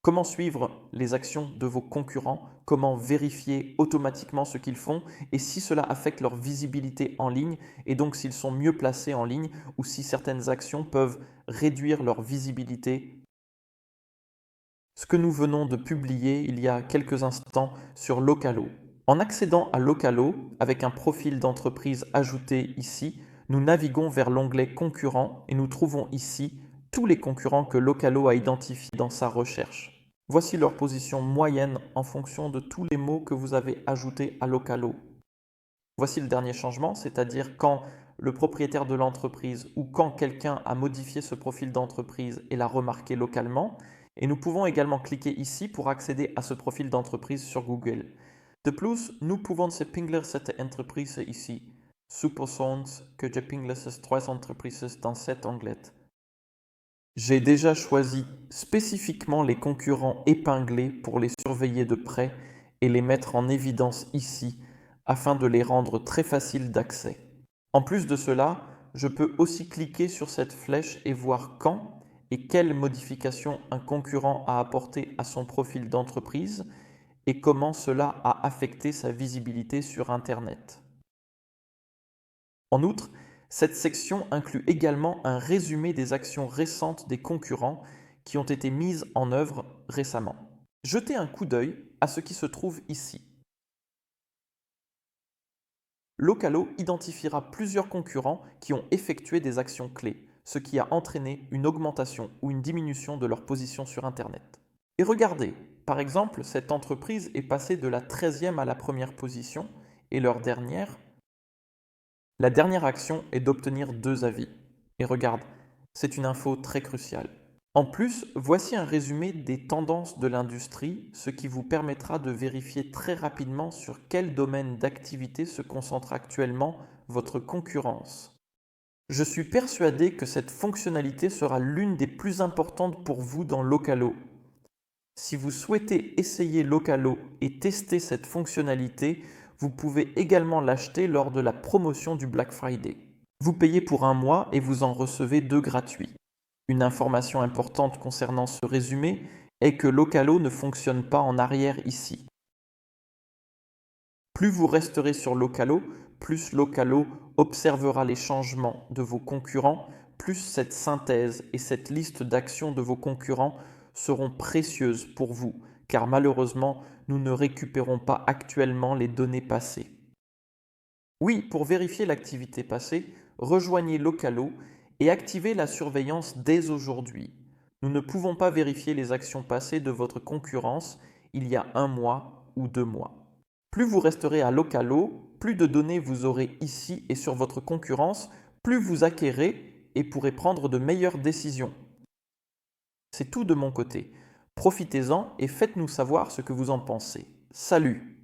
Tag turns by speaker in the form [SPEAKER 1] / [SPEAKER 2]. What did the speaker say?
[SPEAKER 1] Comment suivre les actions de vos concurrents? Comment vérifier automatiquement ce qu'ils font et si cela affecte leur visibilité en ligne et donc s'ils sont mieux placés en ligne ou si certaines actions peuvent réduire leur visibilité. Ce que nous venons de publier il y a quelques instants sur Localo. En accédant à Localo avec un profil d'entreprise ajouté ici, nous naviguons vers l'onglet concurrents et nous trouvons ici tous les concurrents que Localo a identifiés dans sa recherche. Voici leur position moyenne en fonction de tous les mots que vous avez ajoutés à Localo. Voici le dernier changement, c'est-à-dire quand le propriétaire de l'entreprise ou quand quelqu'un a modifié ce profil d'entreprise et l'a remarqué localement. Et nous pouvons également cliquer ici pour accéder à ce profil d'entreprise sur Google. De plus, nous pouvons pingler cette entreprise ici. Supposons que je pingle ces trois entreprises dans cet onglet. J'ai déjà choisi spécifiquement les concurrents épinglés pour les surveiller de près et les mettre en évidence ici afin de les rendre très faciles d'accès. En plus de cela, je peux aussi cliquer sur cette flèche et voir quand et quelles modifications un concurrent a apporté à son profil d'entreprise et comment cela a affecté sa visibilité sur Internet. En outre, cette section inclut également un résumé des actions récentes des concurrents qui ont été mises en œuvre récemment. Jetez un coup d'œil à ce qui se trouve ici. Localo identifiera plusieurs concurrents qui ont effectué des actions clés, ce qui a entraîné une augmentation ou une diminution de leur position sur Internet. Et regardez, par exemple, cette entreprise est passée de la 13e à la première position et la dernière action est d'obtenir 2 avis. Et regarde, c'est une info très cruciale. En plus, voici un résumé des tendances de l'industrie, ce qui vous permettra de vérifier très rapidement sur quel domaine d'activité se concentre actuellement votre concurrence. Je suis persuadé que cette fonctionnalité sera l'une des plus importantes pour vous dans Localo. Si vous souhaitez essayer Localo et tester cette fonctionnalité, vous pouvez également l'acheter lors de la promotion du Black Friday. Vous payez pour 1 mois et vous en recevez 2 gratuits. Une information importante concernant ce résumé est que Localo ne fonctionne pas en arrière ici. Plus vous resterez sur Localo, plus Localo observera les changements de vos concurrents, plus cette synthèse et cette liste d'actions de vos concurrents seront précieuses pour vous, car malheureusement, nous ne récupérons pas actuellement les données passées. Oui, pour vérifier l'activité passée, rejoignez Localo et activez la surveillance dès aujourd'hui. Nous ne pouvons pas vérifier les actions passées de votre concurrence il y a 1 mois ou 2 mois. Plus vous resterez à Localo, plus de données vous aurez ici et sur votre concurrence, plus vous acquérez et pourrez prendre de meilleures décisions. C'est tout de mon côté. Profitez-en et faites-nous savoir ce que vous en pensez. Salut!